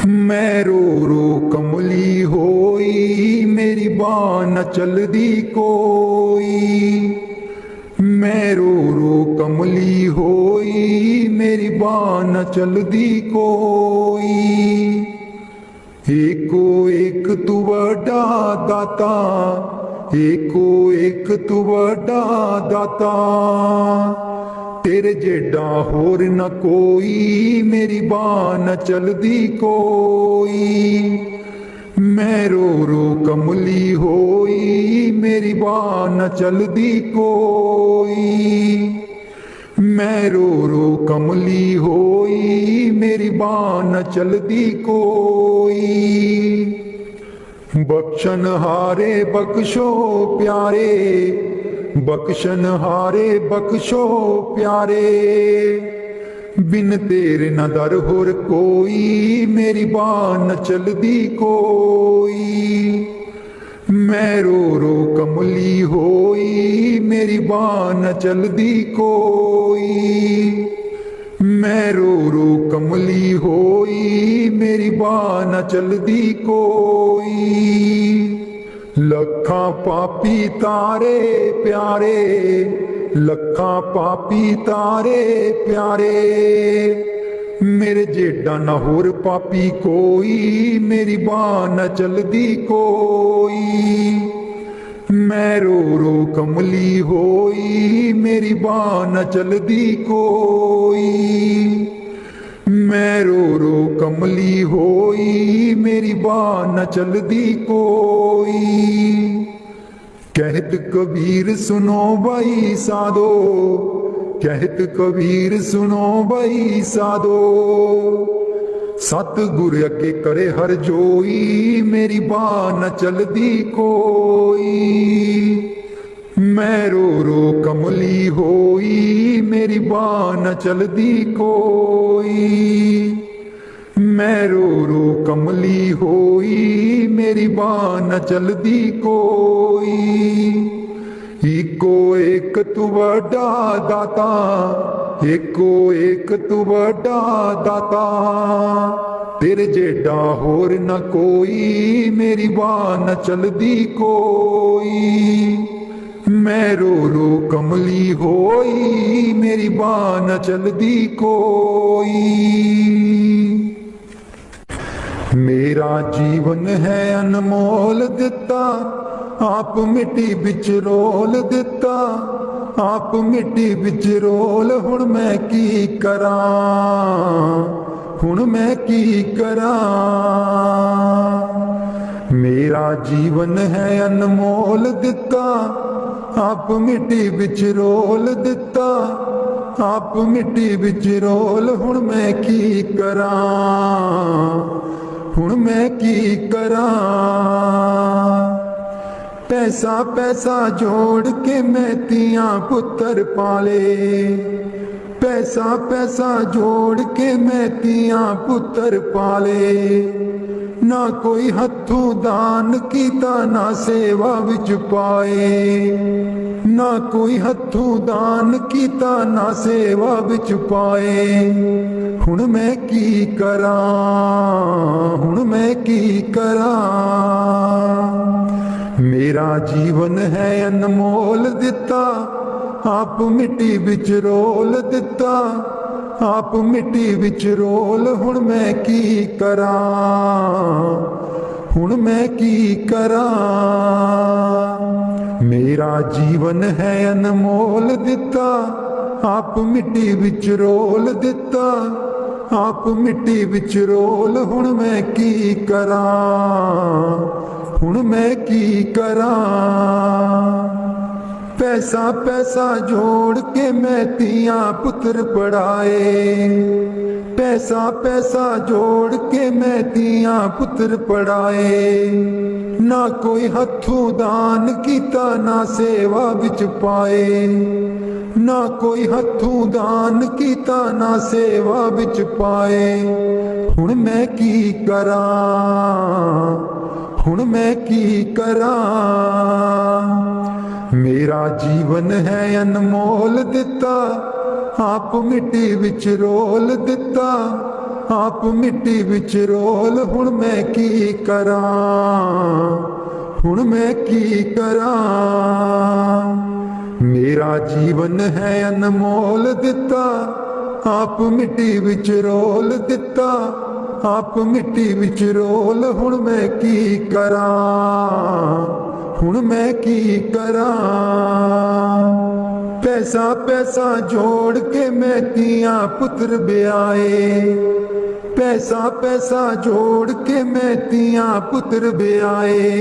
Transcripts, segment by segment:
मैं रो रो कमली होई, मेरी बाँ न चलदी कोई। मैं रो रो कमली होई, मेरी बाँ न चलदी कोई। एको एक तू वड्डा दाता, एको एक तू वड्डा दाता। तेरे जेडा होर न कोई, मेरी बाँ न चलदी कोई। मैं रो रो कमली होई, मेरी बाँ न चलदी कोई। मैं रो रो कमली होई, मेरी बाँ न चलदी कोई। बख्शन हारे बख्शो प्यारे, बख्शन हारे बख्शो प्यारे। बिन तेरे न दर होर कोई, मेरी बाँ न चलदी कोई। मैं रो रो कमली होई, मेरी बाँ न चलदी कोई। मैं रो रो कमली होई, मेरी बाँ न चलदी कोई। लखां पापी तारे प्यारे, लखां पापी तारे प्यारे। मेरे जेडा न होर पापी कोई, मेरी बाँ न चलदी कोई। मैं रो रो कमली होई, मेरी बाँ न चलदी कोई। मैं रो रो कमली होई, मेरी बाँ न चलदी कोई। कहत कबीर सुनो भाई साधो, कहत कबीर सुनो भाई साधो। सतगुर अगे करे हर जोई, मेरी बाँ न चलदी कोई। मैं रो रो कमली होई, मेरी बाँ न चलदी कोई। मैं रो रो कमली होई, मेरी बाँ न चलदी कोई। इको एक तू वड्डा दाता, एको एक तू वड्डा दाता। तेरे जेडा होर न कोई, मेरी बाँ न चलदी कोई। मैं रो रो कमली होई, मेरी बाँ न चलदी कोई। मेरा जीवन है अनमोल दिता, आप मिट्टी बिच रोल दिता। आप मिट्टी बिच रोल, हुण मैं की करां, हुण मैं की करां। मेरा जीवन है अनमोल दिता, आप मिट्टी बिच रोल दिता। आप मिट्टी बिच रोल, हुण मैं की करां, हुण मैं की करां। पैसा पैसा जोड़ के मैं तियां पुत्तर पाले, पैसा पैसा जोड़ के मैं तियां पुत्तर पाले। ना कोई हथों दान कीता, ना सेवा विच पाए। ना कोई हथों दान कीता, ना सेवा विच पाए। हुण मैं की करां, हुण मैं की करां। मेरा जीवन है अनमोल दिता, आप मिट्टी बिच रोल दिता। आप मिट्टी बिच रोल, हुण मैं की करां, हुण मैं की करां। मेरा जीवन है अनमोल दिता, आप मिट्टी बिच रोल दिता। आप मिट्टी बिच रोल, हुण मैं की करां, हुण मैं की करां। पैसा पैसा जोड़ के मैं तियां पुत्र पढ़ाए। पैसा पैसा जोड़ के मैं तियां पुत्र पढ़ाए। ना कोई हथों दान कीता, ना सेवा विच पाए। ना कोई हथों दान कीता, ना सेवा विच पाए। हुण मैं की करां, हुण मैं की करां। मेरा जीवन है अनमोल दिता, आप मिट्टी विच रोल दिता। आप मिट्टी विच रोल हुण मैं की करां, हुण मैं की करां। मेरा जीवन है अनमोल दिता, आप मिट्टी विच रोल दिता, आप मिट्टी विच रोल हुण मैं की करां, हुण मैं की करां। पैसा पैसा जोड़ के मैं तियां पुत्र ब्याए, पैसा पैसा जोड़ के मैं तियां पुत्र ब्याए।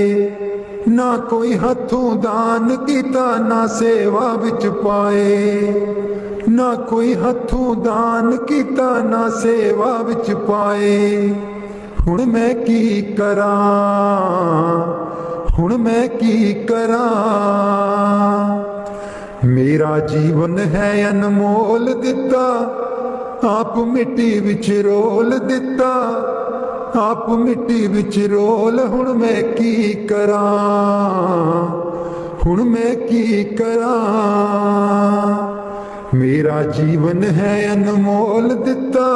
ना कोई हथों दान कीता ना सेवा विच पाए, ना कोई हथों दान कीता ना सेवा विच पाए। हुण मैं की करां, हुण मैं की करां। मेरा जीवन है अनमोल दिता, आप मिट्टी विच रोल दिता, आप मिट्टी विच रोल हुण मैं की करां, हुण मैं की करां। मेरा जीवन है अनमोल दिता,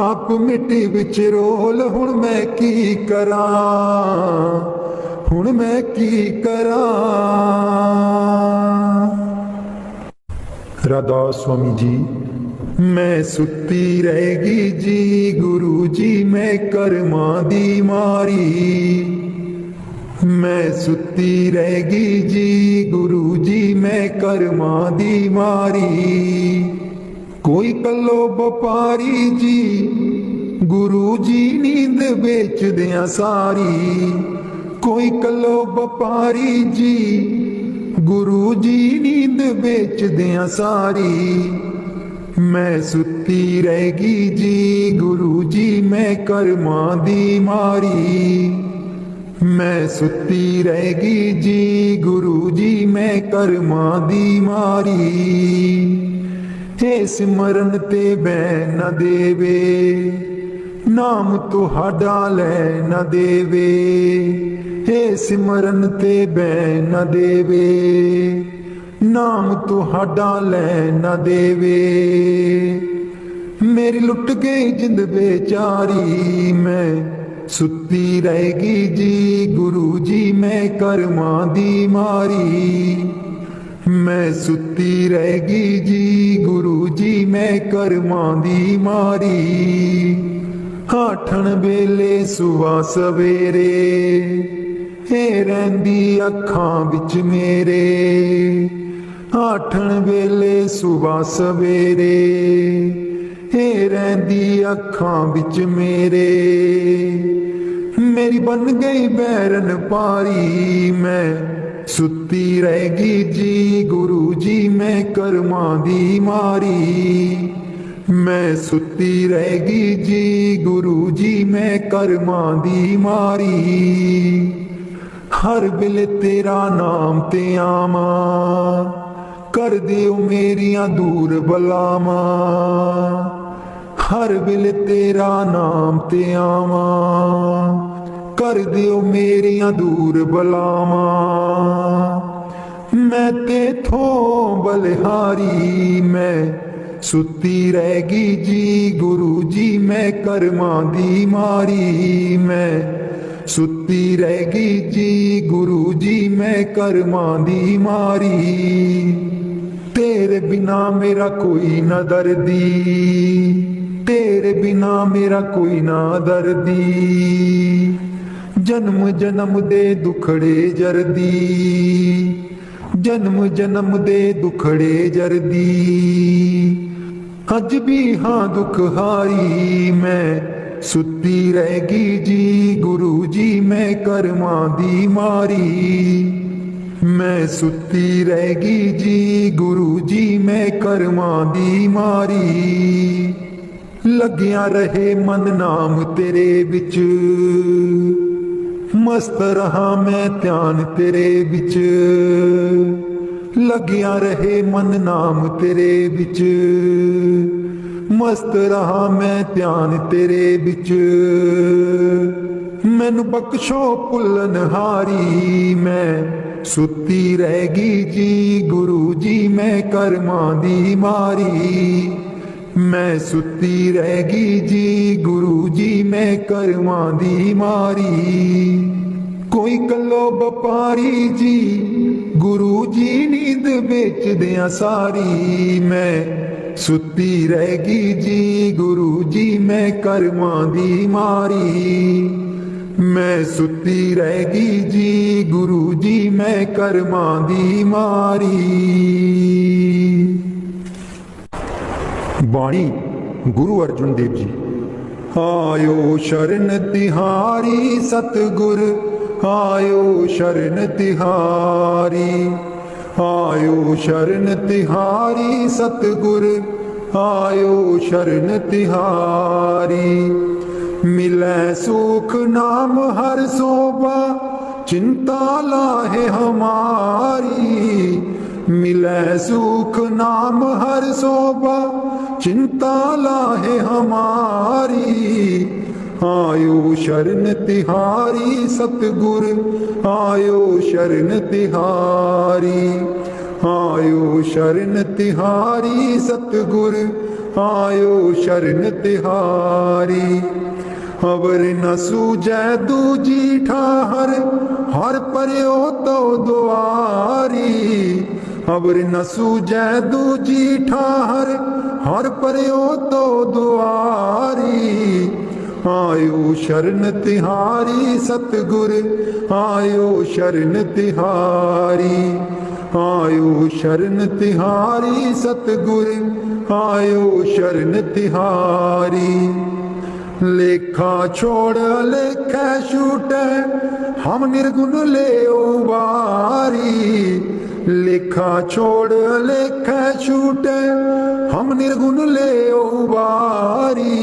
आप मिट्टी विच रोल हुण मैं की करां, हुण मैं की करां। राधास स्वामी जी। मैं सुती रहेगी जी गुरु जी मैं कर्मा दी मारी, मैं सुती रहेगी जी गुरु जी मैं कर्मा दी मारी। कोई कलो व्यापारी जी गुरु जी नींद बेच दिया सारी, कोई कलो व्यापारी जी गुरु जी नींद बेच दिया सारी। मैं सुती रहेगी जी गुरु जी मैं कर्मा दी मारी, मैं सुती रहेगी जी गुरु जी मैं कर्मा दी मारी। हे सिमरन ते बैन न देवे, नाम तुहाडा लै न देवे। हे सिमरन ते बैन न देवे, नाम तुहाडा लै न देवे। मेरी लुट गई जिंद बेचारी, मैं सुती रहेगी जी गुरु जी मैं कर्मा दी मारी, मैं सुती रहेगी जी गुरु जी मैं कर्मा दी मारी। आठन वेले सुबह सवेरे हे रहिंदी अखां विच मेरे, आठन वेले सुबह सवेरे हे रहिंदी अखां विच मेरे। मेरी बन गई बैरन पारी, मैं सुती रहेगी जी गुरु जी मैं कर्मा दी मारी, मैं सुती रहेगी जी गुरु जी मैं कर्मा दी मारी। हर बिल तेरा नाम ते आवा, कर दिओ मेरियां दूर बलावा। हर बिल तेरा नाम ते आवा, कर दिओ मेरियां दूर बलावा। मैं तेथों बलिहारी, मैं सुती रहेगी जी गुरु जी मैं कर्मा दी मारी, मैं सुती रहेगी जी गुरु जी मैं कर्मा दी मारी। तेरे बिना मेरा कोई न दर्दी, तेरे बिना मेरा कोई ना दर्दी। जन्म जन्म दे दुखड़े जरदी, जन्म जन्म दे दुखड़े जरदी। अज भी हाँ दुख हारी, मैं सुती रहेगी जी गुरु जी मैं कर्मा दी मारी, मैं सुती रहेगी जी गुरु जी मैं कर्मा दी मारी। लग्या रहे मन नाम तेरे विच, मस्त रहा मैं ध्यान तेरे विच। लग्या रहे मन नाम तेरे विच, मस्त रहा मैं ध्यान तेरे विच। मैनू बख्शो भुल्लन हारी, मैं सुती रहेगी जी गुरु जी मैं कर्मा दी मारी, मैं सुती रहगी जी गुरु जी मैं करमां दी मारी। कोई कलो व्यापारी जी गुरु जी नींद बेच दिया सारी। मैं सुती रहगी जी गुरु जी मैं करमां दी मारी। मैं सुती रहगी जी गुरु जी मैं करमां दी मारी। बाणी गुरु अर्जुन देव जी। आयो शरण तिहारी सतगुर आयो शरण तिहारी। आयो शरण तिहारी सतगुर आयो शरण तिहारी। मिलै सुख नाम हर सोबा चिंता लाहे हमारी। मिलै सुख नाम हर सोबा चिंता लाहे हमारी। आयो शरण तिहारी सतगुर आयो शरण तिहारी। आयो शरण तिहारी सतगुर आयो शरण तिहारी। अवर न सूझै दूजी ठाहर हर पर्यो तो दुआरी। अवर न सूझै दूजी ठाहर हर पर्यो तो दुआरी। आयो शरण तिहारी सतगुर आयो शरण तिहारी। आयो शरण तिहारी सतगुर आयो शरण तिहारी। लेखा छोड़ लेखा छूटे हम निर्गुण ले उबारी। लेखा छोड़ लेखा छूटे हम निर्गुण ले उबारी।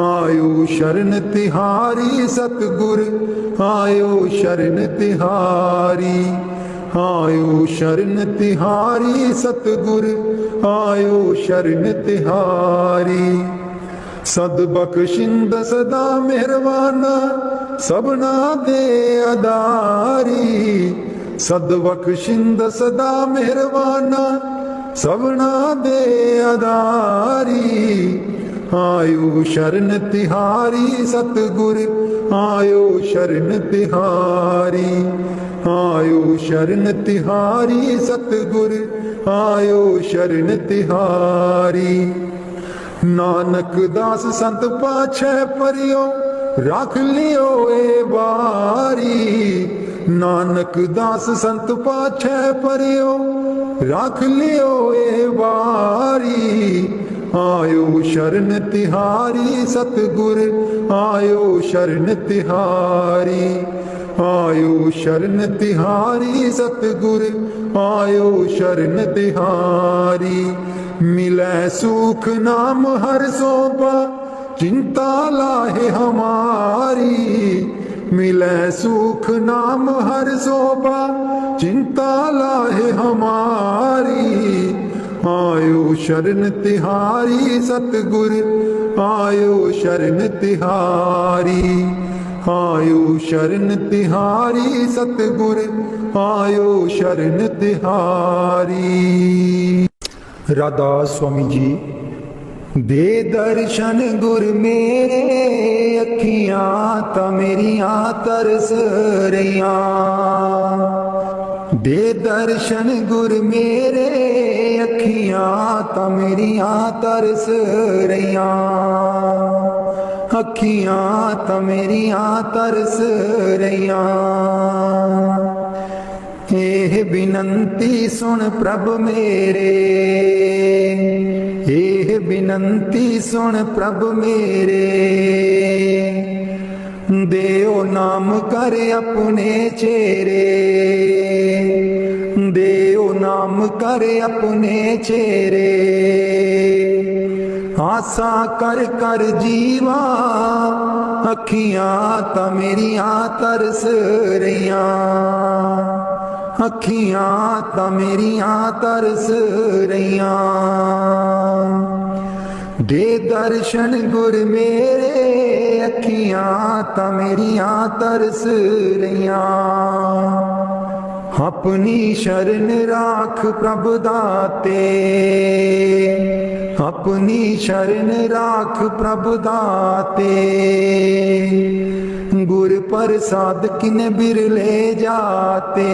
आयो शरण तिहारी सतगुर आयो शरण तिहारी। आयो शरण तिहारी सतगुर आयो शरण तिहारी। सद बख्शिंद सदा मेहरबाना सबना दे अदारी। सद बख्शिंद सदा मेहरबाना सबना दे अदारी। आयो शरण तिहारी सतगुर आयो शरण तिहारी। आयो शरण तिहारी सतगुर आयो शरण तिहारी। नानक दास संत पाछे परियो रख लियो ए बारी। नानक दास संत पाछे परियो रख लियो ए बारी। आयो शरण तिहारी सतगुर आयो शरण तिहारी। आयो शरण तिहारी सतगुर आयो शरण तिहारी। मिलै सुख नाम हर सोबा चिंता लाहे हमारी। मिलै सुख नाम हर सोबा चिंता लाहे हमारी। आयो शरण तिहारी सतगुर आयो शरण तिहारी। आयो शरण तिहारी सतगुर आयो शरण तिहारी। राधा स्वामी जी। दे दर्शन गुर मेरे अखियां ता मेरियां तरस रहियां। दे दर्शन गुर मेरे अखियां ता मेरियां तरस रहियां। अखियां ता मेरियां तरस रहियां। एह बिनंती सुन प्रभ मेरे। एह बिनंती सुन प्रभ मेरे। देओ नाम कर अपने चेरे। देओ नाम कर अपने चेरे। आसा कर कर जीवा अखियां ता मेरियां तरस रहियां। अखियां ता मेरियां तरस रहियां। दे दर्शन गुर मेरे अखियां ता मेरियां तरस रहियां। अपनी शरण राख प्रभ दाते, अपनी शरण राख प्रभ दाते। गुर प्रसाद किन बिरले जाते,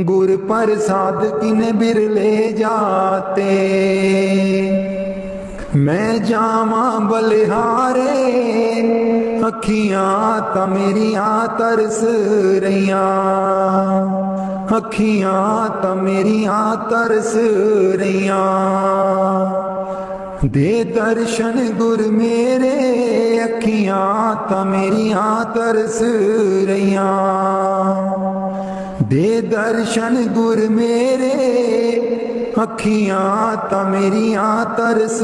गुर प्रसाद किन बिरले जाते। मैं जावा बलिहारे, अखियां ता मेरियां तरस रहियां, अखियां ता मेरियां तरस रहियां। दे दर्शन गुर मेरे, अखियां ता मेरियां तरस रहियां। दे दर्शन गुर मेरे, अखियां ता मेरियां तरस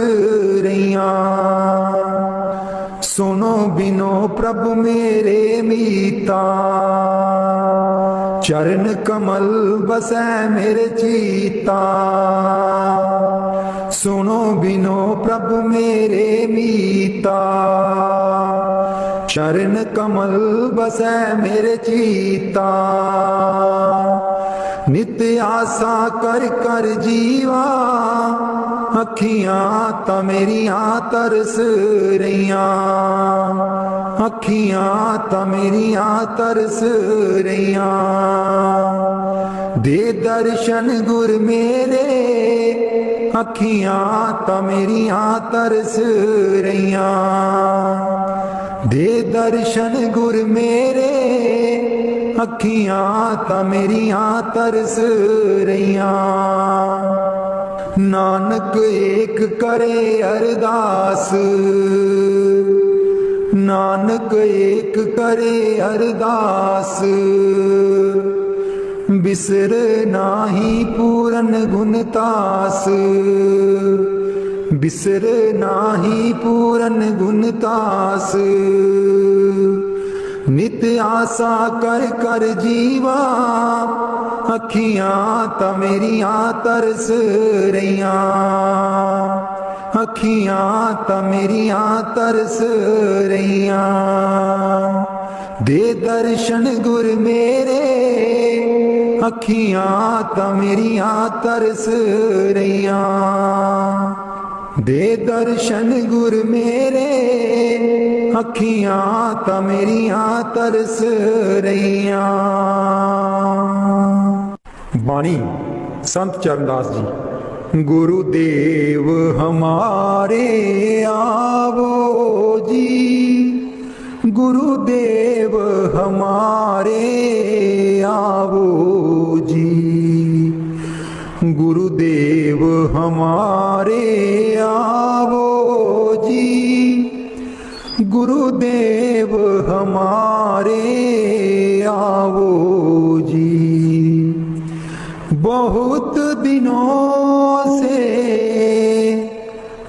रहियां। सुनो बिनो प्रभु मेरे मीता, चरण कमल बसै मेरे चीता। सुनो बिनो प्रभु मेरे मीता, चरण कमल बसै मेरे चीता। नित्य आशा कर कर जीवा, अखियां ता मेरियां तरस रहियां, अखियां ता मेरियां तरस रहियां। दे दर्शन गुर मेरे, अखियां ता मेरियां तरस रहियां। दे दर्शन गुर मेरे, अखियां ता मेरियां तरस रहियां। नानक एक करे अरदास, नानक एक करे अरदास। बिसर नाही पूरन गुणतास, बिसर नाही पूरन गुणतास। नित्य आशा कर कर जीवा, अखियां ता मेरियां तरस रहियां, अखियां ता मेरियां तरस रहियां। दे दर्शन गुर मेरे, अखियां ता मेरियां तरस रहियां। दे दर्शन गुर मेरे, अखियां ता मेरियां तरस रहियां। बाणी संत चरणदास जी। गुरुदेव हमारे आवो जी, गुरुदेव हमारे आवो जी। गुरुदेव हमारे आवो जी, गुरुदेव हमारे आवो जी। बहुत दिनों से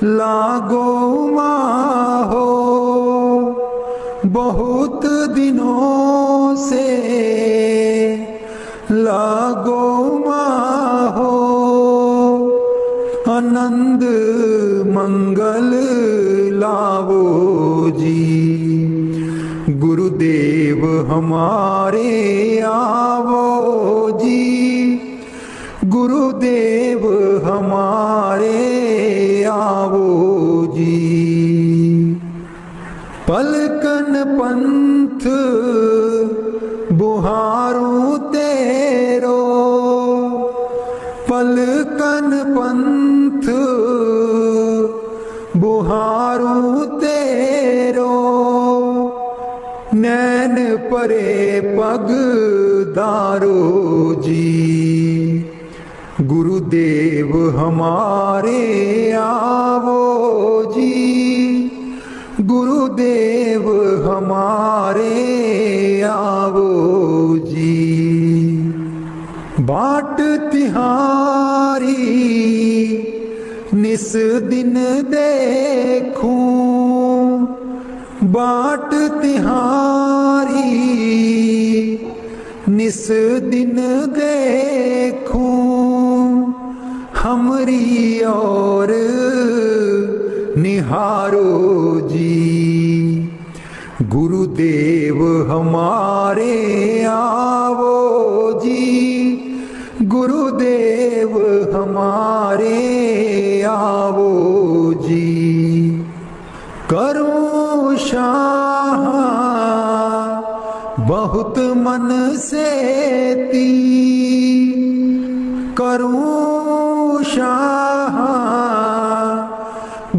लागो माहो, बहुत दिनों से लागो माहो। आनंद मंगल लावो जी, गुरुदेव हमारे आवो जी, गुरुदेव हमारे आवो जी। पलकन पंथ बुहारूं तेरो, पलकन पंथ बुहारूं तेरो। नैन परे पग दारो जी, गुरुदेव हमारे आवो जी, गुरुदेव हमारे आवो जी। बाट तिहारी निस दिन देखूं, बाट तिहारी निस दिन देखूं। हमरी और निहारो जी, गुरुदेव हमारे आवो जी, गुरुदेव हमारे आवो जी। करूं शाह बहुत मन से ती, करूं शाह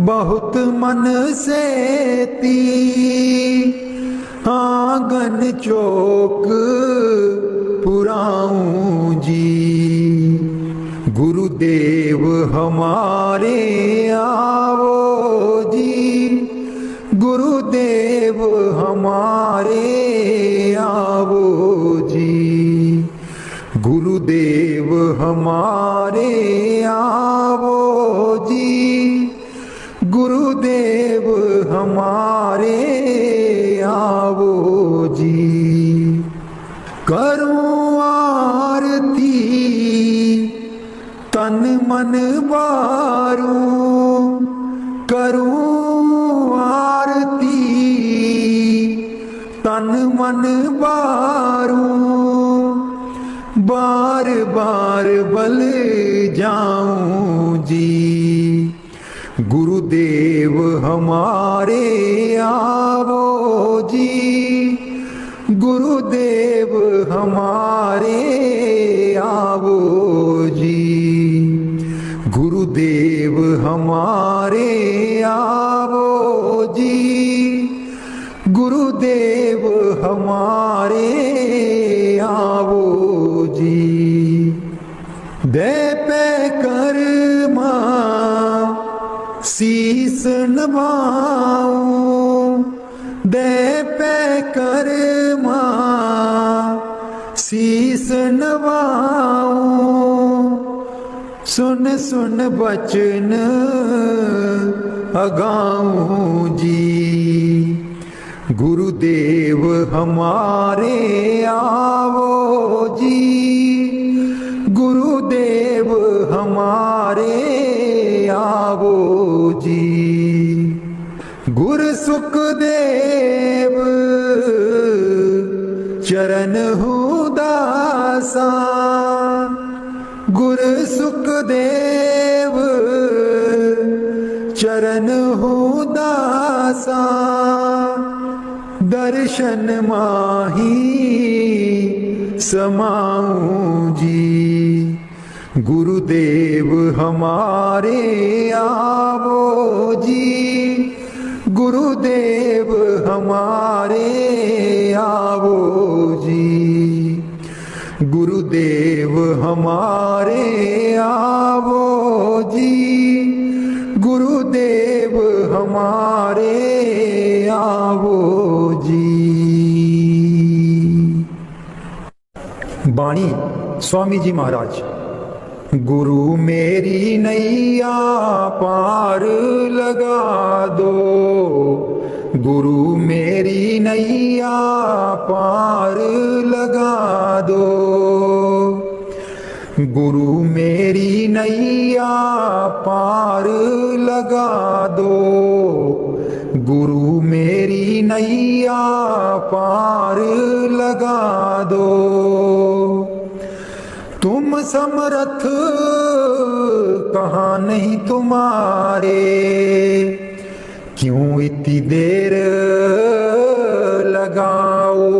बहुत मन से ती, आंगन चौक पुराऊं जी। गुरुदेव हमारे आवो जी, गुरुदेव हमारे आवो जी। गुरुदेव हमारे आवो जी, गुरुदेव हमारे आवो जी। करूं आरती तन मन बारूं, करूं आरती तन मन बारूं, बार बार बल जाऊं जी। गुरुदेव हमारे आवो जी, गुरुदेव हमारे आवो जी। गुरुदेव हमारे आवो जी, गुरुदेव हमारे आवो जी। दे पे कर्मा शीस नवाऊं, दे पे कर्मा शीस नवाऊं, सुन सुन बचन अगाऊं जी। गुरुदेव हमारे आवो जी, गुरुदेव हमारे आवो जी। गुरु सुखदेव चरण हूँ दासा, गुरु सुखदेव चरण हूँ दासा, दर्शन माही समाऊं जी। गुरुदेव हमारे आवो जी, गुरुदेव हमारे आवो जी। गुरुदेव हमारे आवो जी, गुरुदेव हमारे आवो जी। बाणी स्वामी जी महाराज। गुरु मेरी नैया पार लगा दो, गुरु मेरी नैया पार लगा दो। गुरु मेरी नैया पार लगा दो, गुरु मेरी नैया पार लगा दो। तुम समर्थ कहाँ नहीं तुम्हारे, क्यों इतनी देर लगाओ।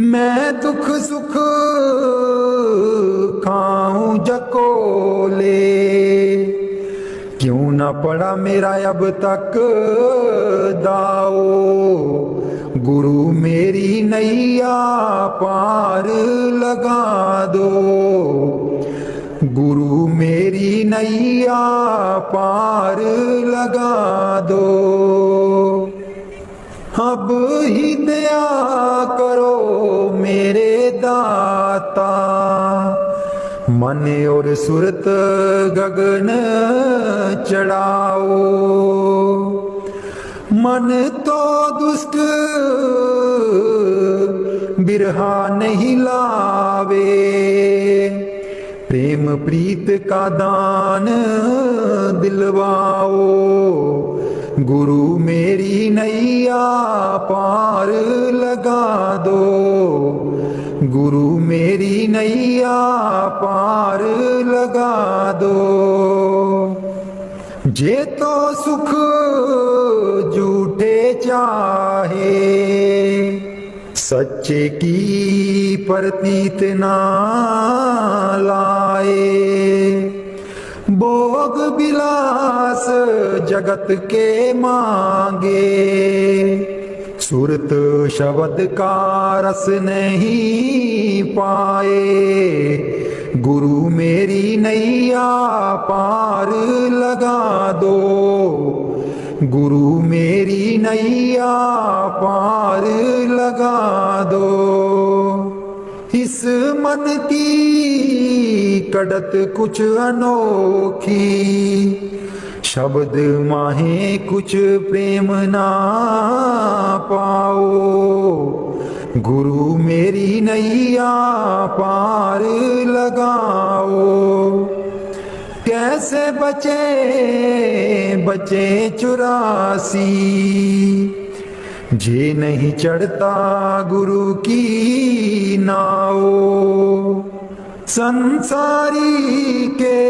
मैं दुख सुख खाऊं जकोले, क्यों ना पड़ा मेरा अब तक दाओ। गुरु मेरी नैया पार लगा दो, गुरु मेरी नैया पार लगा दो। अब ही दया करो मेरे दाता, मन और सुरत गगन चढ़ाओ। मन तो दुष्ट बिरहा नहीं लावे, प्रेम प्रीत का दान दिलवाओ। गुरु मेरी नैया पार लगा दो, गुरु मेरी नैया पार लगा दो। जे तो सुख झूठे चाहे, सच्चे की प्रतीत ना लाए। भोग विलास जगत के मांगे, सुरत शब्द का रस नहीं पाए। गुरु मेरी नैया पार लगा दो, गुरु मेरी नैया पार लगा दो। इस मन की कड़त कुछ अनोखी, शब्द माहे कुछ प्रेम ना पाओ। गुरु मेरी नैया पार लगाओ। कैसे बचे बचे 84, जे नहीं चढ़ता गुरु की नाव। संसारी के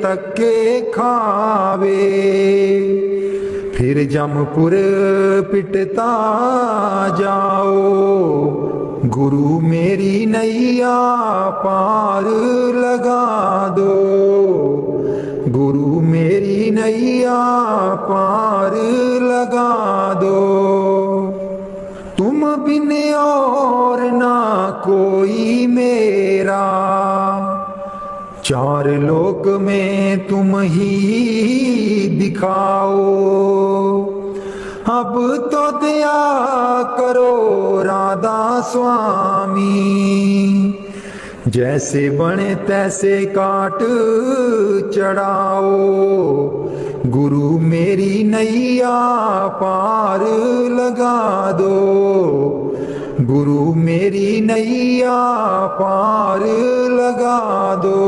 तक्के खावे, फिर जमपुर पिटता जाओ। गुरु मेरी नैया पार लगा दो, गुरु मेरी नैया पार लगा दो। तुम बिन और ना कोई मेरा, चार लोक में तुम ही दिखाओ। अब तो दया करो राधा स्वामी, जैसे बने तैसे काट चढ़ाओ। गुरु मेरी नैया पार लगा दो, गुरु मेरी नैया पार लगा दो।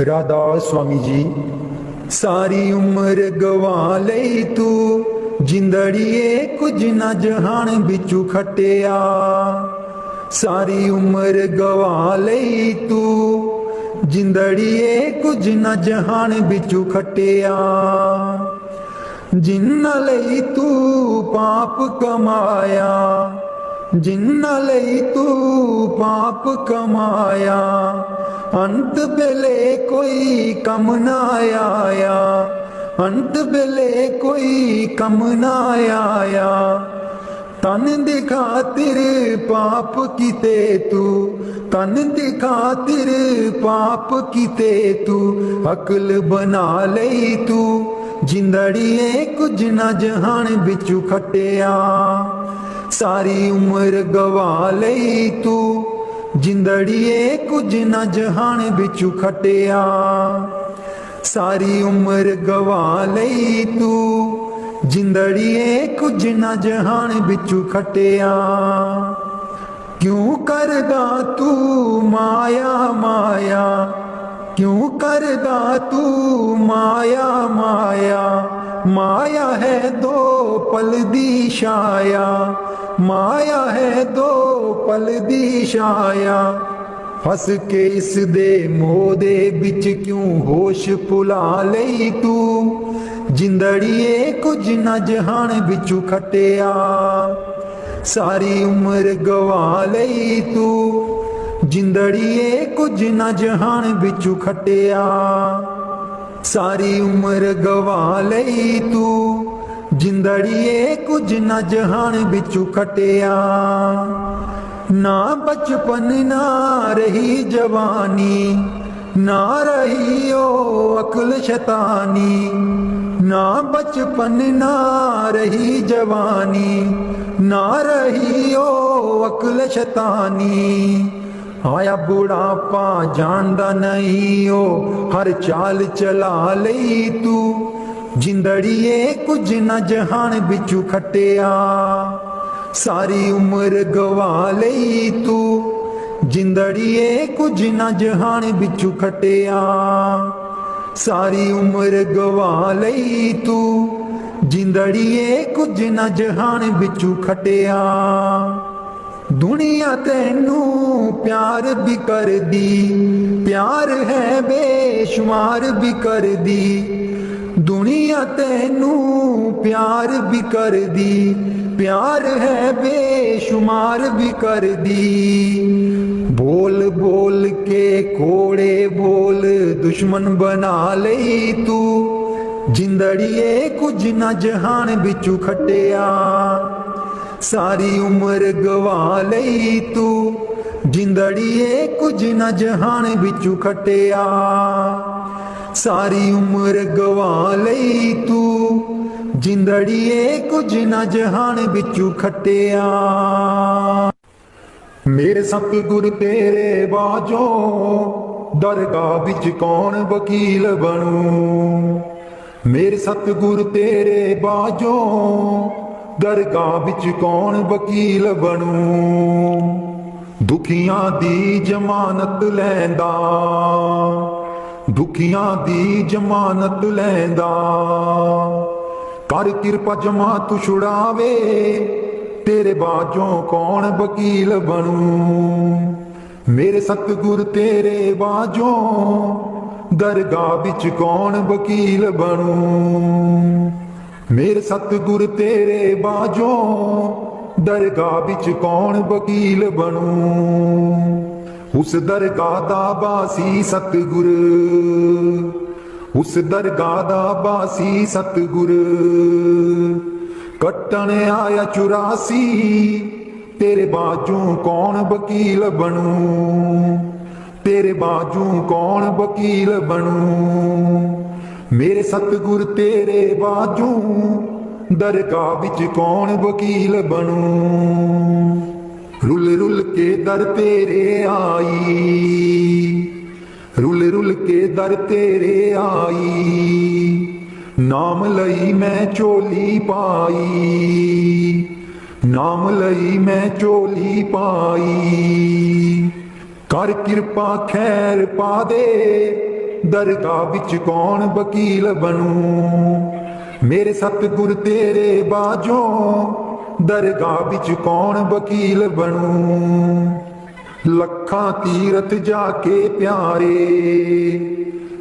राधा स्वामी जी सारी उम्र गवा लई तू, जिंदड़िए कुछ न जहान बिचू खटिया। सारी उम्र गवा लई तू, जिंदड़िए कुछ न जहान बिचू खटिया। जिन्ना लई तू पाप कमाया, जिन्ना लई तू पाप कमाया। अंत बेले कोई कम ना आया, अंत बेले कोई कम ना आया। तन दिखा तेरे पाप किते तू, तन दिखा तेरे पाप किते तू। अकल बना लई तू, जिंदड़िए कुछ न जहान बिचू खटिया। सारी उम्र गवा लई तू, जिंदड़िए कुछ न जहान बिचू खटिया। सारी उम्र गवा लई तू, जिंदड़िए कुछ न जहान बिचू खटिया। क्यों करदा तू माया माया, क्यों करदा तू माया माया। माया है दो पल दी छाया, माया है दो पल दी छाया। फस के इस दे मोह दे बिच क्यों होश भुला लई तू। जिंदड़िए कुछ न जहान बिचू खटिया। सारी उम्र गवा लई तू, जिंदड़िए कुछ न जहान बिचू खटिया। सारी उम्र गवा लई तू, जिंदड़िए कुछ न जहान बिचू खटिया। ना बचपन ना रही जवानी, ना रही ओ अक्ल शैतानी। ना बचपन ना रही जवानी, ना रही ओ अक्ल शैतानी। आया बुढ़ापा जानदा नहीं ओ हर चाल चला लई तू। जिंदड़िए कुछ न जहान बिचू खटिया। सारी उम्र गवा लई तू, जिंदड़िए कुछ न जहान बिचू खटिया। सारी उम्र गवा लई तू जिंदड़िए कुछ न जहान बिचू खटिया दुनिया तेनू प्यार भी कर दी प्यार है बेशुमार भी कर दी दुनिया तेनू प्यार भी कर दी प्यार है बेशुमार भी कर दी बोल बोल के कोड़े बोल दुश्मन बना लई तू जिंदड़िए कुछ न जहान बिचू खटिया सारी उम्र गवा लई तू जिंदड़िए कुछ न जहान बिचू खटिया सारी उम्र गवा लई तू जिंदड़िए कुछ न जहान बिचू खटिया मेरे सतगुर तेरे बाजो दरगाह बिच कौन वकील बनूं मेरे सतगुर तेरे बाजो दरगाह बिच कौन वकील बनूं दुखियां दी जमानत लैंदा दुखियां दी जमानत लैंदा कर किरपा जमा तू छुड़ावे तेरे बाजों कौन वकील बनूं मेरे सतगुर तेरे बाजों दरगाह बिच कौन वकील बनूं मेरे सतगुर तेरे बाजों दरगाह बिच कौन वकील बनूं उस दरगाह दा बासी सतगुर उस दरगाह दा बासी सतगुर कट्टन आया 84 तेरे बाजू कौन वकील बनूं तेरे बाजू कौन वकील बनूं मेरे सतगुर तेरे बाजू दरगाह बिच कौन वकील बनूं रुल रुल के दर तेरे आई रुल रुल के दर तेरे आई नाम लई मैं चोली पाई नाम लई मैं चोली पाई कर किरपा खैर पा दे दरगाह बिच कौन वकील बनूं मेरे सतगुर तेरे बाजों दरगाह बिच कौन वकील बनूं लखां तीरथ जाके प्यारे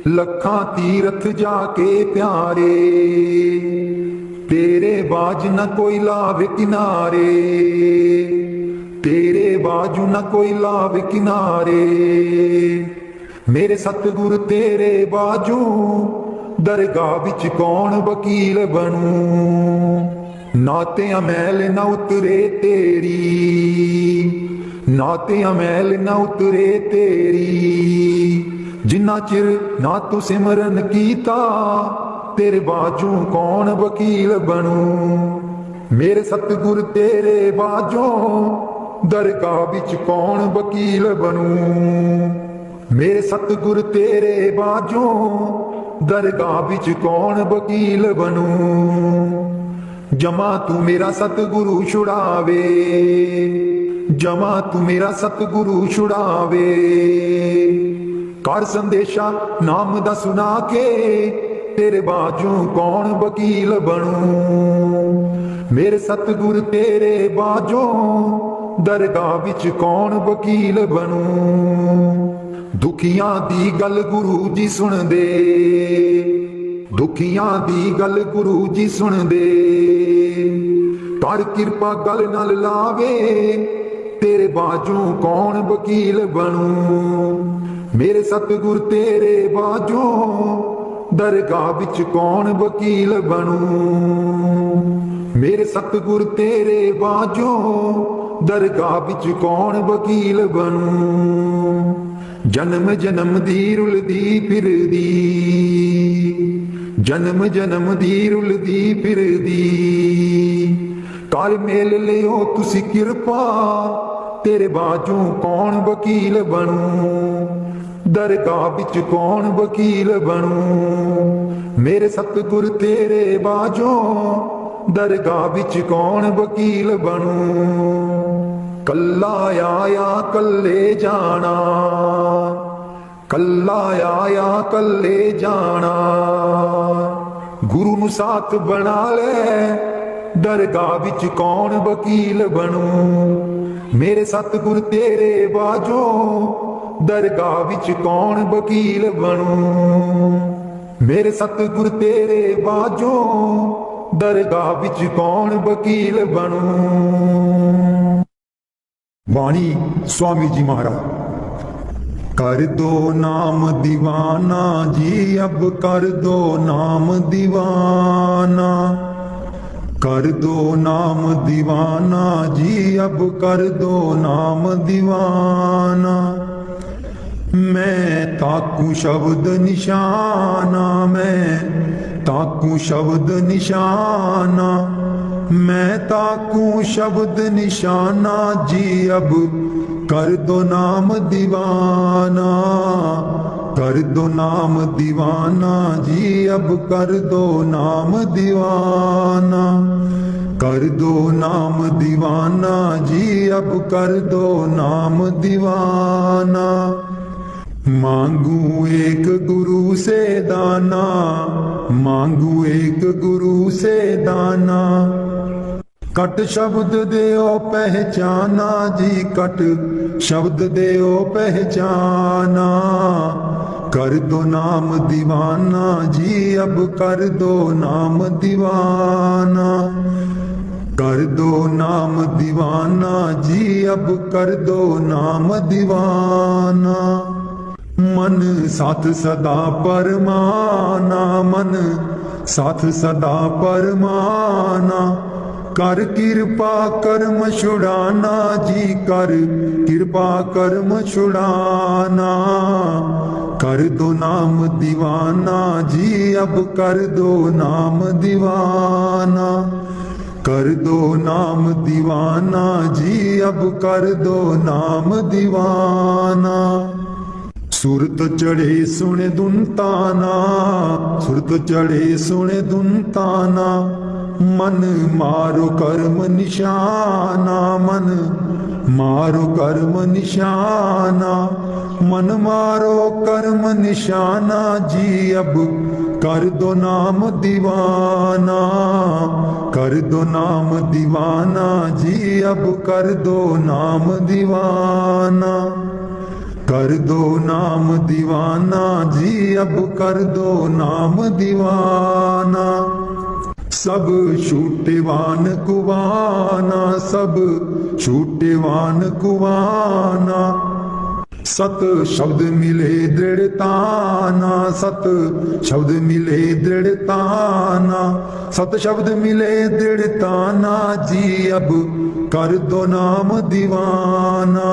लखां तीरथ जाके प्यारे तेरे बाज न कोई लावे किनारे तेरे बाजू न कोई लावे किनारे मेरे सतगुर तेरे बाजू दरगाह बिच कौन वकील बनूं नाते अमैल न उतरे तेरी नाते अमैल न उतरे तेरी जिन्ना चिर ना तू सिमरन कीता तेरे बाजू कौन वकील बनूं मेरे सतगुर तेरे बाजों दरगाह बिच कौन वकील बनूं मेरे सतगुर तेरे बाजों दरगाह बिच कौन वकील बनूं जमा तू मेरा सतगुरु छुड़ावे जमा तू मेरा सतगुरु छुड़ावे कर संदेशा नाम दा सुना के तेरे बाजू कौन वकील बनूं मेरे सतगुर तेरे बाजों दरगाह बिच कौन वकील बनूं दुखियां दी गल गुरु जी सुन दे दुखियां दी गल गुरु जी सुन दे कर किरपा गल नल लावे तेरे बाजू कौन वकील बनूं मेरे सतगुर तेरे बाजू दरगाह बिच कौन वकील बनूं मेरे सतगुर तेरे बाजू दरगाह बिच कौन वकील बनूं जन्म जन्म दी रुलदी फिरदी जन्म जन्म दी रुलदी फिरदी कर मेल लियो तुसी किरपा तेरे बाजू कौन वकील बनूं दरगाह बिच कौन वकील बनूं मेरे सतगुर तेरे बाजू दरगाह बिच कौन वकील बनूं कल्ला आया कल्ले जाना कल्ला आया कल्ले जाना, गुरु नू साथ बना ले, दरगाह विच कौन वकील बनू। मेरे सतगुर तेरे बाजो, दरगाह विच कौन वकील बनू। मेरे सतगुर तेरे बाजो, दरगाह विच कौन वकील बनू। वाणी स्वामी जी महाराज। कर दो नाम दीवाना जी, अब कर दो नाम दीवाना। कर दो नाम दीवाना जी, अब कर दो नाम दीवाना। मैं ताकू शब्द निशाना, मैं ताकू शब्द निशाना। मैं ताकू शब्द निशाना जी, अब कर दो नाम दीवाना। कर दो नाम दीवाना जी, अब कर दो नाम दीवाना। कर दो नाम दीवाना जी, अब कर दो नाम दीवाना। मांगू एक गुरु से दाना, मांगू एक गुरु से दाना। कट शब्द देओ पहचाना जी, कट शब्द देओ पहचाना। कर दो नाम दीवाना जी, अब कर दो नाम दीवाना। कर दो नाम दीवाना जी, अब कर दो नाम दीवाना। मन साथ सदा परमाना, मन साथ सदा परमाना। कर कृपा कर्म छुड़ाना जी, कर कृपा कर्म छुड़ाना। कर दो नाम दीवाना जी, अब कर दो नाम दीवाना। कर दो नाम दीवाना जी, अब कर दो नाम दीवाना। सुरत चढ़े सुने दुनताना, सुरत चढ़े सुने दुनताना। मन मारो कर्म निशाना, मन मारो कर्म निशाना। मन मारो कर्म निशाना जी, अब कर दो नाम दीवाना। कर दो नाम दीवाना जी, अब कर दो नाम दीवाना। कर दो नाम दीवाना जी, अब कर दो नाम दीवाना। सब छूटेवान कुवाना, सब छूटेवान कुवाना। सत शब्द मिले दृढ़ताना, सत शब्द मिले दृढ़ताना। सत शब्द मिले दृढ़ताना जी, अब कर दो नाम दीवाना।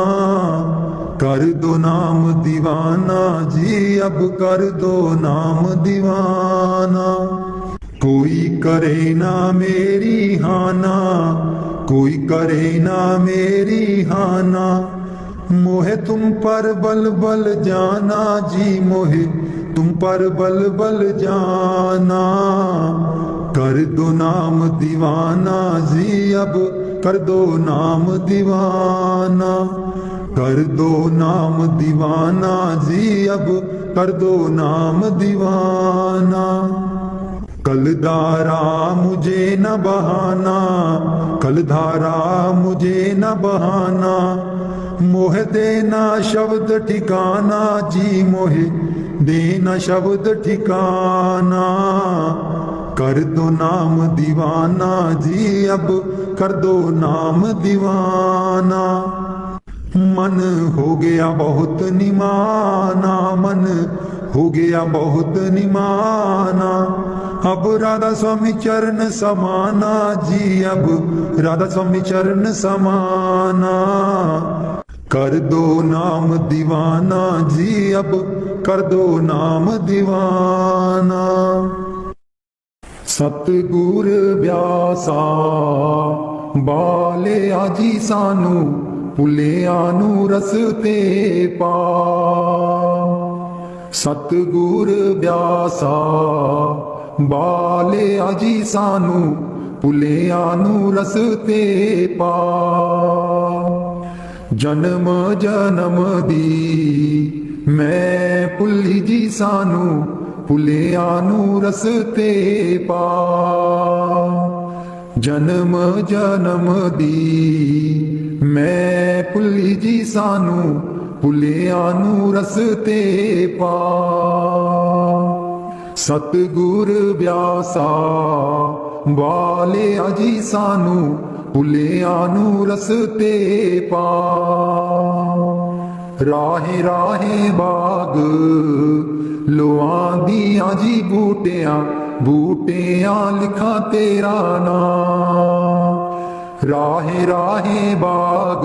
कर दो नाम दीवाना जी, अब कर दो नाम दीवाना। कोई करे ना मेरी हाना, कोई करे ना मेरी हाना। मोहे तुम पर बल बल जाना जी, मोहे तुम पर बल बल जाना। कर दो नाम दीवाना जी, अब कर दो नाम दीवाना। कर दो नाम दीवाना जी, अब कर दो नाम दीवाना। कलधारा मुझे न बहाना, कलधारा मुझे न बहाना। मोह देना शब्द ठिकाना जी, मोहे देना शब्द ठिकाना। कर दो नाम दीवाना जी, अब कर दो नाम दीवाना। मन हो गया बहुत निमाना, मन हो गया बहुत निमाना। अब राधा स्वामी चरण समाना जी, अब राधा स्वामी चरण समाना। कर दो नाम दीवाना जी, अब कर दो नाम दीवाना। सतगुर ब्यासा बाले आजी सानू, भुलिया नू रसते पा। सतगुर ब्यासा बाले आजी सानू, भुलिया नू रसते पा। जन्म जन्म दी मैं भुल्ली जी सानू भुलिया नू रस्ते पा जन्म जन्म दी मैं भुल्ली जी सानू भुलिया नू रस्ते पा सतगुर व्यासा वाले अजी सानू भुलिया नू रस्ते पा राहे राहे बाग लुआंदियां जी बूटियां बूटियां लिखा तेरा नाम राहे राहे बाग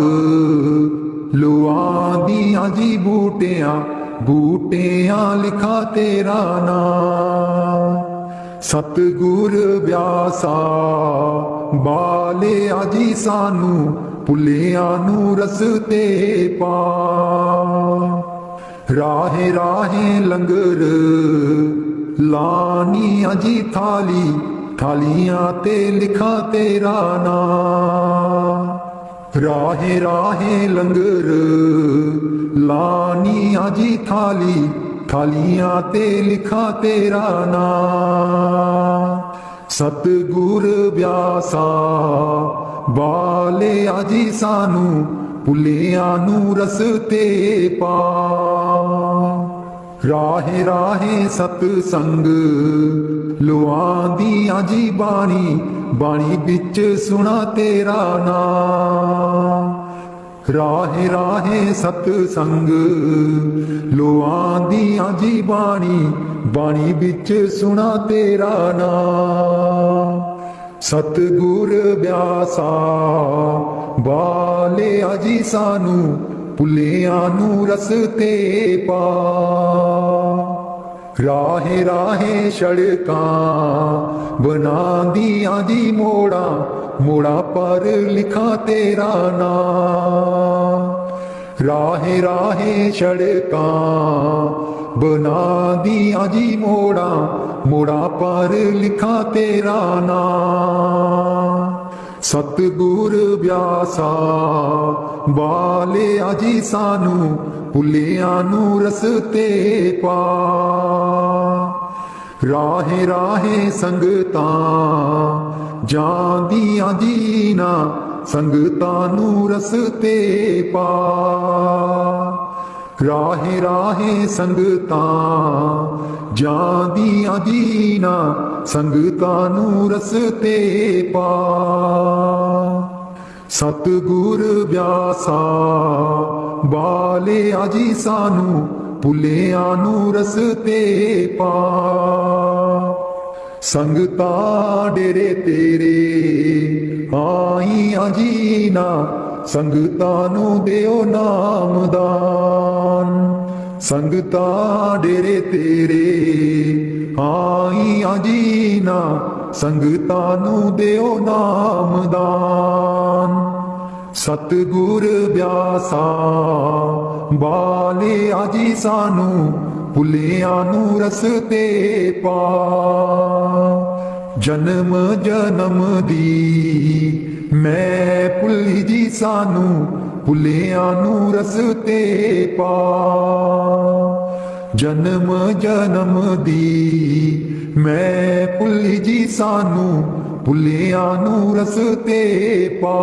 लुआंदियां जी बूटियां बूटियां लिखा तेरा नाम सतगुर व्यासा बाले अजी सानू भुलिया नू रस्ते पा राहे राहे लंगर लानी अजी थाली थालियां ते लिखा तेरा नाम राहे राहे लंगर लानी अजी थाली थालियां ते लिखा तेरा नाम सतगुर व्यासा बाले अजी सानू भुलिया नू रस्ते पा राहे राहे सतसंग लुआंदियां जी बाणी बाणी बिच सुना तेरा नाम राहे राहे सतसंग लुआंदियां जी बाणी बाणी बिच सुना तेरा नाम सतगुर व्यासा बाले अजी सानू भुलिया नू रस्ते पा राहे राहे सड़कां बनांदियां जी मोड़ा मोड़ा पर लिखा तेरा नाम राहे राहे सड़कां बनांदियां जी मोड़ा मोड़ा पर लिखा तेरा नाम सतगुर व्यासा बाले अजी सानू भुलिया नू रस्ते पा राहे राहे संगतां जांदियां जीना संगतां नू रस्ते पा राहे राहे संगतां जांदियां जीना संगतां नू रस्ते पा सतगुर व्यासा बाले अजी सानू भुलिया नू रस्ते पा संगतां डेरे तेरे आईयां जीना संगतां नू देओ नामदान संगतां डेरे तेरे आईयां जीना संगतां नू देओ नामदान सतगुर व्यासा बाले अजी सानू भुलिया नू रस्ते पा जन्म जन्म दी मैं भुल्ली जी सानू भुलिया नू रस्ते पा जन्म जन्म दी मैं भुल्ली जी सानू भुलिया नू रस्ते पा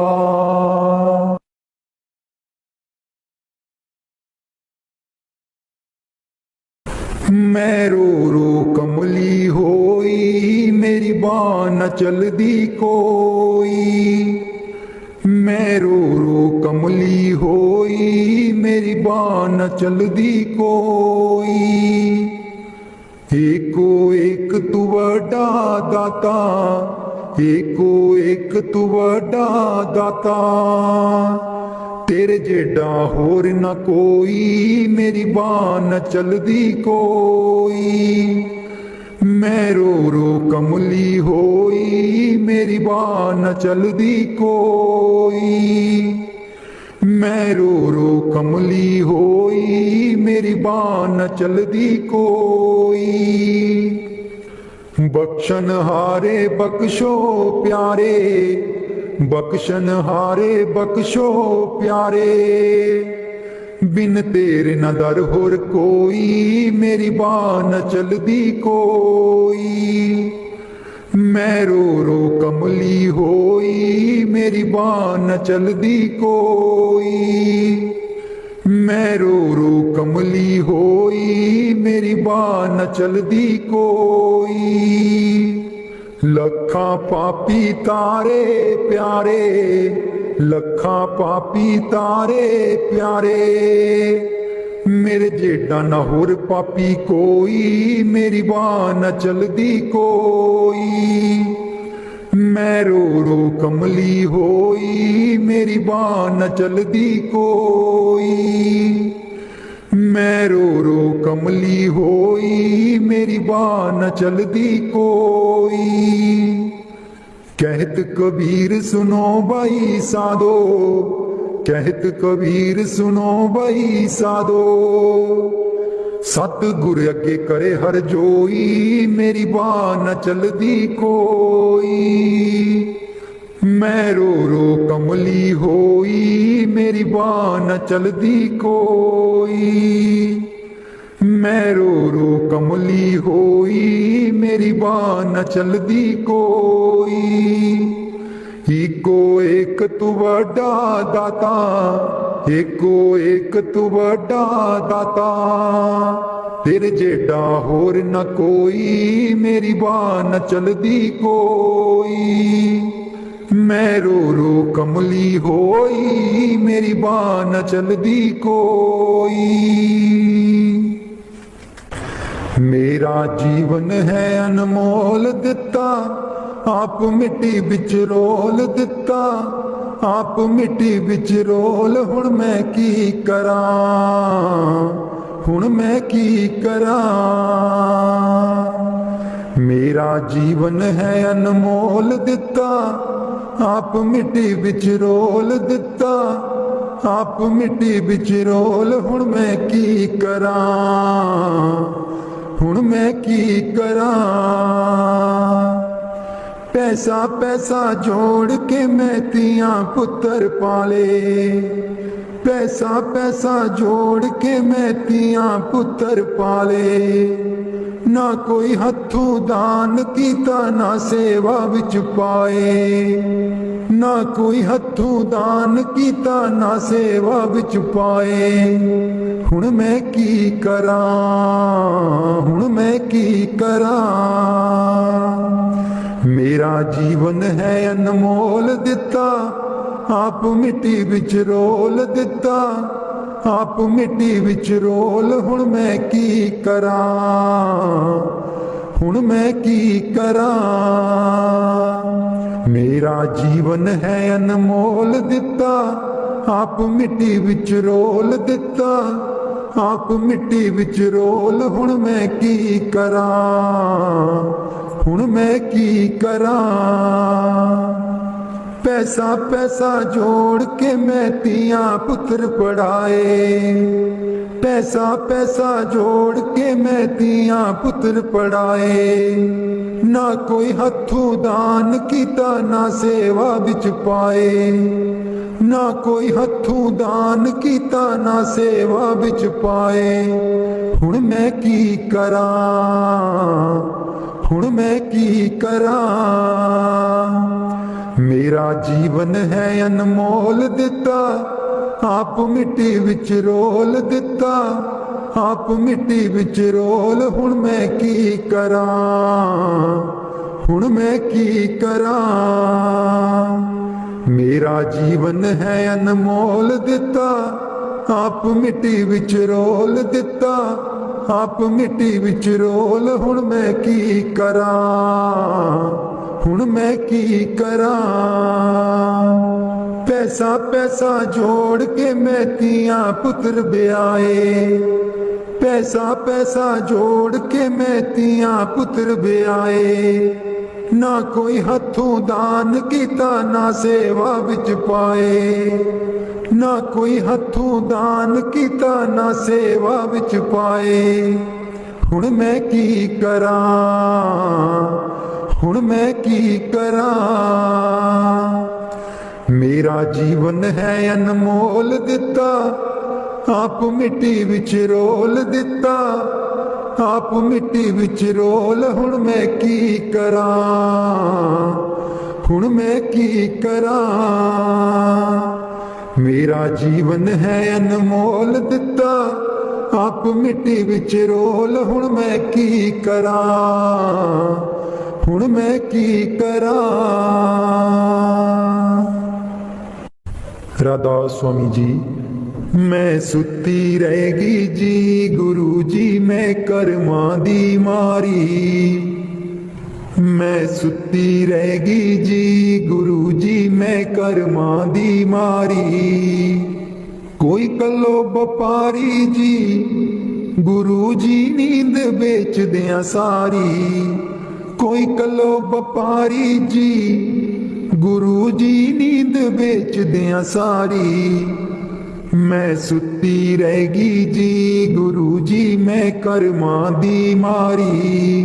मैं रो रो कमली होई मेरी बाँ न चलदी कोई मैं रो रो कमली होई मेरी बाँ न चलदी कोई एको एक तू वड्डा दाता एको एक तू वड्डा दाता तेरे जेडा होर न कोई मेरी बाँ न चलदी कोई मैं रो रो कमली होई मेरी बाँ न चलदी कोई मैं रो रो कमली होई मेरी बाँ न चलदी कोई बख्शन हारे बख्शो प्यारे बख्शन हारे बख्शो प्यारे बिन तेरे न दर होर कोई, मेरी बाह न चलदी कोई। मैं रो रो कमली होई, मेरी बाह न चलदी कोई। मैं रो रो कमली होई, मेरी बाह न चलदी कोई। लखा पापी तारे प्यारे, लखा पापी तारे प्यारे। मेरे जेडा न होर पापी कोई, मेरी बाह न चलदी कोई। मैं रो रो कमली होई, मेरी बाह न चलदी कोई। मैं रो रो कमली होई, मेरी बाह न चलदी कोई। कहत कबीर सुनो भाई साधो, कहत कबीर सुनो भाई साधो। सतगुर अगे करे हर जोई, मेरी बाह न चलदी कोई। मैं रो रो कमली होई, मेरी बाह न चलदी कोई। मैं रो रो कमली होई, मेरी बाह न चलदी कोई। इको एक तू बड़ा दाता, एको एक तू बड़ा दाता। तेरे जेडा होर न कोई, मेरी बाह न चलदी कोई। मैं रो रो कमली होई, मेरी बाह न चलदी कोई। मेरा जीवन है अनमोल दिता, आप मिट्टी बिच रोल दिता। आप मिट्टी बिच रोल, हुण मैं की करा, हुण मैं की करा। मेरा जीवन है अनमोल दिता, आप मिट्टी बिच रोल दिता। आप मिट्टी बिच रोल, हुण मैं की करा, हुण मैं की करा। पैसा पैसा जोड़ के मैं तियां पुत्र पाले। पैसा पैसा जोड़ के मैं तियां पुत्र पाले। ना कोई हथों दान कीता, ना सेवा विच पाए। ना कोई हथों दान कीता, ना सेवा विच पाए। हुण मैं की करा, हुण मैं की करा। मेरा जीवन है अनमोल दिता, आप मिट्टी बिच रोल दिता। आप मिट्टी बिच रोल, हुण मैं की करा, हुण मैं की करा। मेरा जीवन है अनमोल दिता, आप मिट्टी बिच रोल दिता। आप मिट्टी बिच रोल, हुण मैं की करा, हुण मैं की करा। पैसा पैसा जोड़ के मैं तियां पुत्र पढ़ाए। पैसा पैसा जोड़ के मैं तियां पुत्र पढ़ाए। ना कोई हथों दान कीता, ना सेवा बिच पाए। ना कोई हथों दान कीता, ना सेवा बिच पाए। हुण मैं की करा, हुण मैं की करा। मेरा जीवन है अनमोल दिता, आप मिट्टी विच रोल दिता। आप मिट्टी विच रोल, हुण मैं की करा, हुण मैं की करा। मेरा जीवन है अनमोल दिता, आप मिट्टी विच रोल दिता। आप मिट्टी विच रोल, हुण मैं की करा, हुण मैं की करा। पैसा पैसा जोड़ के मैं तियां पुत्र ब्याए। पैसा पैसा जोड़ के मैं तियां पुत्र ब्याए। ना कोई हथों दान कीता, ना सेवा विच पाए। ना कोई हथों दान कीता, ना सेवा विच पाए। हुण मैं की करा, हुण मैं की करा। मेरा जीवन है अनमोल दिता, आप मिट्टी विच रोल दिता, आप मिट्टी विच रोल। हुण मैं की करां, हुण मैं की करां। मेरा जीवन है अनमोल दिता, आप मिट्टी विच रोल। हुण मैं की करां, हुण मैं की करां। राधास स्वामी जी। मैं सुती रहेगी जी गुरु जी, मैं कर्मां दी मारी। मैं सुती रहेगी जी गुरु जी, मैं कर्मां दी मारी। कोई कलो व्यापारी जी गुरु जी, नींद बेच दिया सारी। कोई कलो व्यापारी जी गुरु जी, नींद बेच दिया सारी। मैं सुती रहेगी जी गुरु जी, मैं कर्मां दी मारी।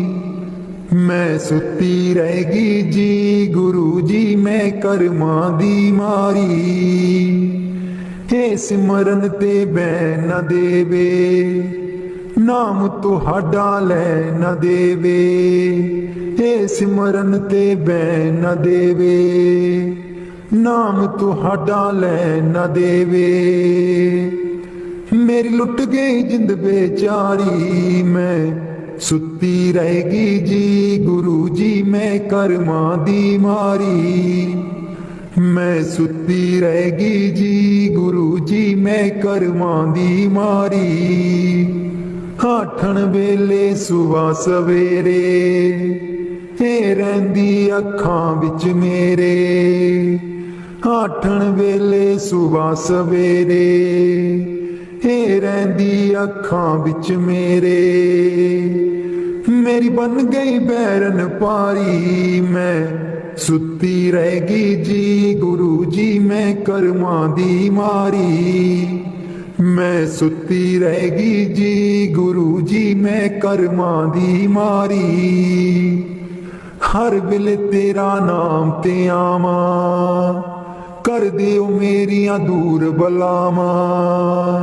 मैं सुती रहेगी जी गुरु जी, मैं कर्मां दी मारी। हे सिमरन ते बैन न देवे, नाम तुहाडा लै न देवे। हे सिमरन ते बैन न देवे, नाम तुहाडा लै न देवे। मेरी लुट गई जिंद बेचारी, मैं सुती रहेगी जी गुरु जी, मैं कर्मां दी मारी। मैं सुती रहेगी जी गुरु जी, मैं कर्मां दी मारी। आठण वेले सुबह सवेरे, हे रहिंदी अखां विच मेरे। आठण वेले सुबह सवेरे, हे रहिंदी अखां विच मेरे। मेरी बन गई बैरन पारी, मैं सुती रहेगी जी गुरु जी, मैं कर्मां दी मारी। मैं सुती रहेगी जी गुरु जी, मैं कर्मां दी मारी। हर वेले तेरा नाम ते आवां, कर दिओ मेरियां दूर बलावां।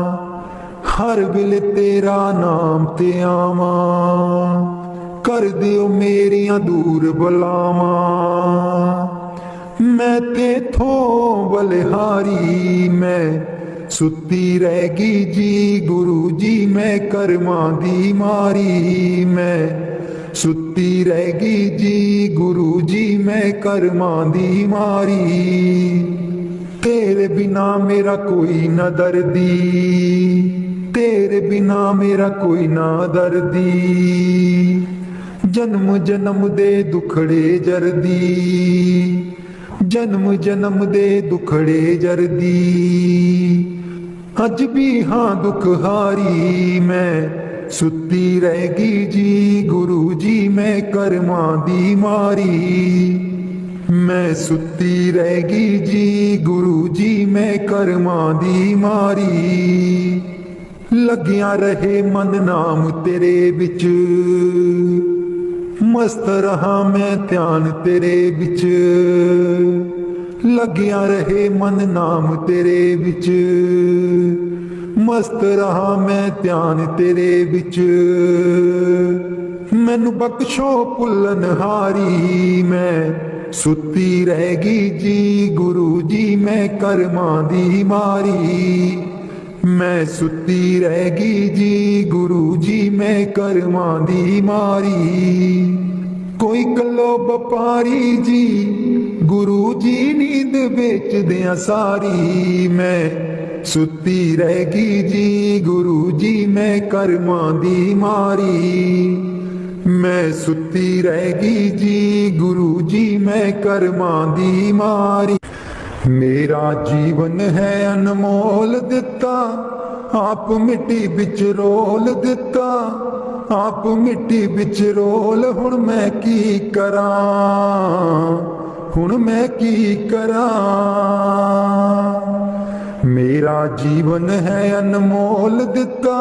हर वेले तेरा नाम ते आवां, कर दिओ मेरियां दूर बलावां। मैं तेथों बलिहारी, मैं सुती रहेगी जी गुरु जी, मैं कर्मां दी मारी। मैं सुती रहेगी जी गुरु जी, मैं कर्मां दी मारी। तेरे बिना मेरा कोई न दर्दी, तेरे बिना मेरा कोई ना दर्दी। जन्म जन्म दे दुखड़े जरदी, जन्म जन्म दे दुखड़े जरदी। अज भी हाँ दुख हारी, मैं सुती रहेगी जी गुरु जी, मैं कर्मां दी मारी। मैं सुती रहेगी जी गुरु जी, मैं कर्मां दी मारी। लगिया रहे मन नाम तेरे विच, मस्त रहा मैं ध्यान तेरे विच। लगिया रहे मन नाम तेरे विच, मस्त रहा मैं ध्यान तेरे विच। मैनू बख्शो भुल्लन हारी, मैं सुती रहेगी जी गुरु जी, मैं कर्मां दी मारी। मैं सुती रहेगी जी गुरु जी, मैं कर्मां दी मारी। कोई कलो व्यापारी जी गुरु जी, नींद बेच दिया सारी। मैं सुती रहेगी जी गुरु जी, मैं कर्मां दी मारी। मैं सुती रहेगी जी गुरु जी, मैं कर्मां दी मारी। मेरा जीवन है अनमोल दिता, आप मिट्टी विच रोल दिता। आप मिट्टी विच रोल, हुण मैं की करां, हुण मैं की करां। मेरा जीवन है अनमोल दिता,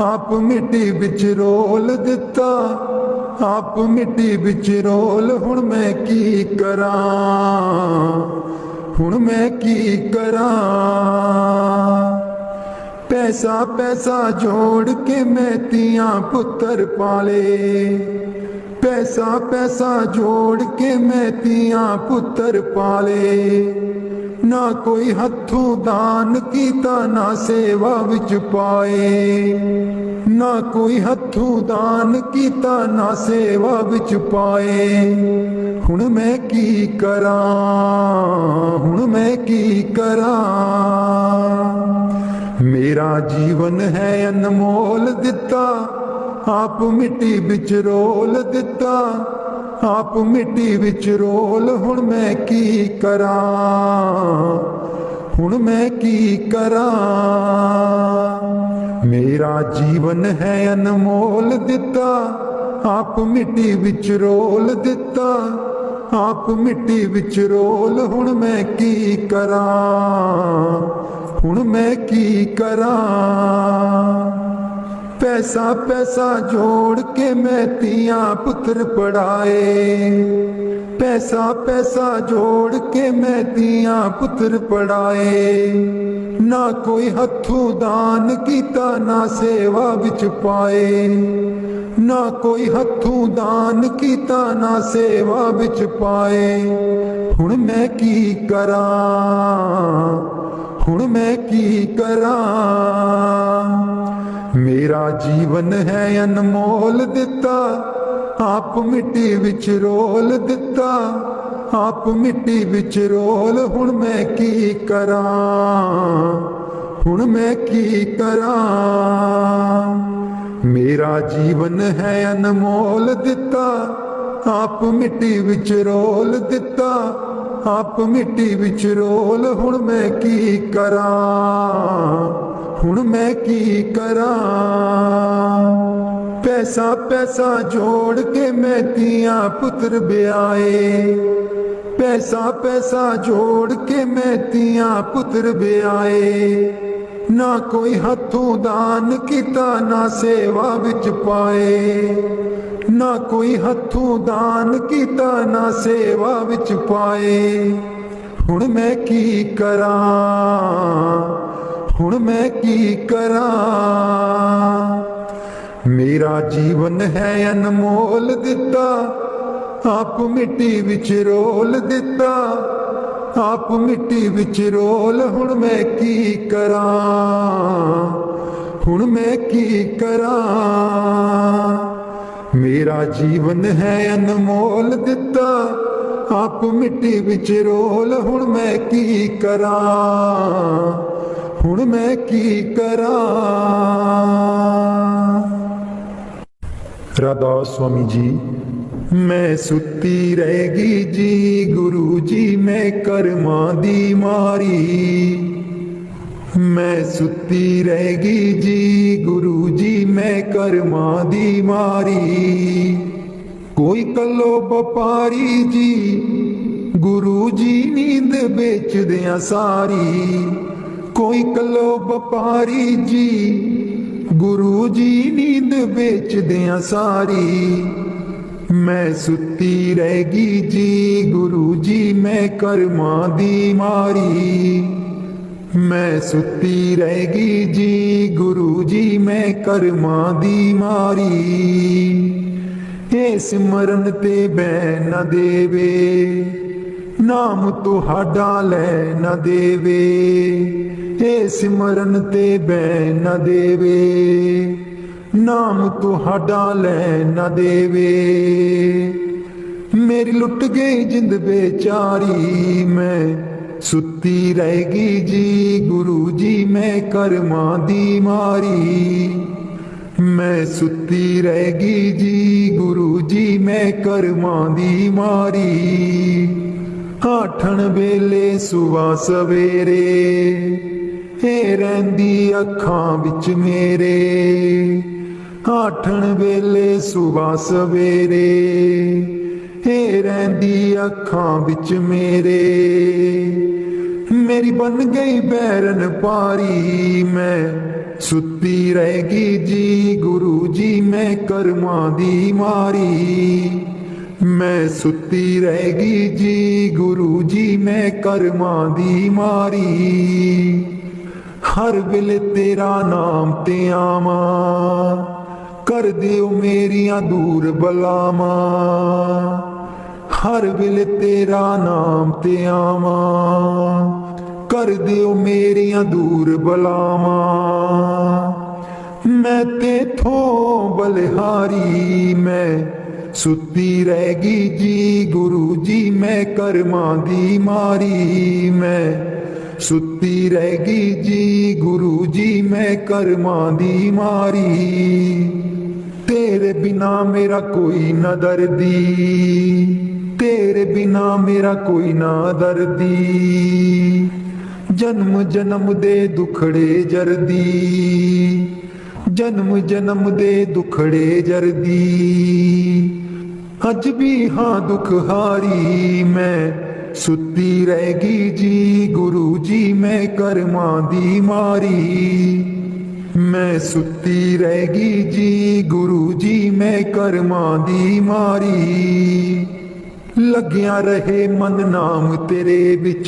आप मिट्टी विच रोल दिता। आप मिट्टी विच रोल, हुण मैं की करां, हुण मैं की करां। पैसा पैसा जोड़ के मैं तियां पुत्र पाले, पैसा पैसा जोड़ के मैं तियां पुत्र पाले। ना कोई हथों दान कीता ना सेवा विच पाए, ना कोई हथों दान कीता ना सेवा विच पाए। हुण मैं की करां, हुण मैं की करां। मेरा जीवन है अनमोल दिता, आप मिट्टी बिच रोल दिता, आप मिट्टी विच रोल। हुण मैं की करां, हुण मैं की करां। मेरा जीवन है अनमोल दिता, आप मिट्टी विच रोल दिता, आप मिट्टी विच रोल। हुण मैं की करां, हुण मैं की करां। पैसा पैसा जोड़ के मैं तियां पुत्र पढ़ाए, पैसा पैसा जोड़ के मैं तियां पुत्र पढ़ाए। ना कोई हथों दान कीता ना सेवा विच पाए, ना कोई हथों दान कीता ना सेवा विच पाए। हुण मैं की करां, हुण मैं की करां। मेरा जीवन है अनमोल दिता, आप मिट्टी विच रोल दिता, आप मिट्टी विच रोल। हुण मैं की करां, हुण मैं की करां। मेरा जीवन है अनमोल दिता, आप मिट्टी विच रोल दिता, आप मिट्टी विच रोल। हुण मैं की करां, हुण मैं की करां। पैसा पैसा जोड़ के मैं तियां पुत्र ब्याए, पैसा पैसा जोड़ के मैं तियां पुत्र ब्याए। ना कोई हथों दान कीता ना सेवा विच पाए, ना कोई हथों दान कीता ना सेवा विच पाए। हुण मैं की करां, हुण मैं की करां। मेरा जीवन है अनमोल दिता, आप मिट्टी विच रोल दिता, आप मिट्टी विच रोल। हुण मैं की करां, हुण मैं की करां। मेरा जीवन है अनमोल दिता, आप मिट्टी विच रोल। हुण मैं की करां, हुण मैं की करां। राधा स्वामी जी। मैं सुती रहेगी जी गुरु जी मैं कर्मा दी मारी, मैं सुती रहेगी जी गुरु जी मैं कर्मा दी मारी। कोई कलो व्यापारी जी गुरु जी नींद बेच दिया सारी, कोई कलो व्यापारी जी गुरु जी नींद बेच दिया सारी। मैं सुती रहेगी जी गुरु जी मैं कर्मा दी मारी, मैं सुती रहेगी जी गुरु जी मैं कर्मा दी मारी। हे सिमरन ते बै न देवे नाम तुहाडा लै न देवे, हे सिमरन ते बै न देवे नाम तुहाडा लै न देवे। मेरी लुट गई जिंद बेचारी, मैं सुती रहेगी जी गुरु जी मैं कर्मा दी मारी, मैं सुती रहेगी जी गुरु जी मैं कर्मा दी मारी। आठन वेले सुबह सवेरे हे रहिंदी अखां विच मेरे, आठन वेले सुबह सवेरे हे रहिंदी अखां विच मेरे। मेरी बन गई बैरन पारी, मैं सुती रहेगी जी गुरु जी मैं कर्मा दी मारी, मैं सुती रहेगी जी गुरु जी मैं कर्मा दी मारी। हर वेले तेरा नाम ते आवा, कर दियो मेरियां दूर बलावा। हर वेले तेरा नाम ते आवा, कर दियो मेरियां दूर बलावा। मैं तेथों बलिहारी, मैं सुती रहगी जी गुरु जी, मैं कर्मां दी मारी। मैं सुती रहगी जी गुरु जी, मैं कर्मां दी मारी। तेरे बिना मेरा कोई ना दर्दी, तेरे बिना मेरा कोई ना दर्दी। जन्म जन्म दे दुखड़े जरदी, जन्म जन्म दे दुखड़े जरदी। अज भी हाँ दुख हारी, मैं सुती रहगी जी गुरु जी, मैं कर्मां दी मारी। मैं सुती रहगी जी गुरु जी, मैं कर्मां दी मारी। लग्या रहे मन नाम तेरे बिच,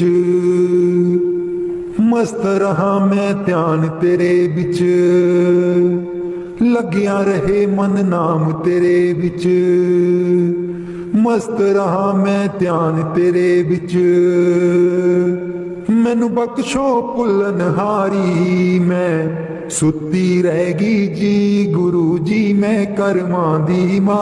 मस्त रहा मैं ध्यान तेरे बिच। लग्या रहे मन नाम तेरे बिच, मस्त रहा मैं ध्यान तेरे बिच। मैनू बख्शो भुलनहारी, मैं सुती रहगी जी गुरु जी, मैं कर्मां दी मारी।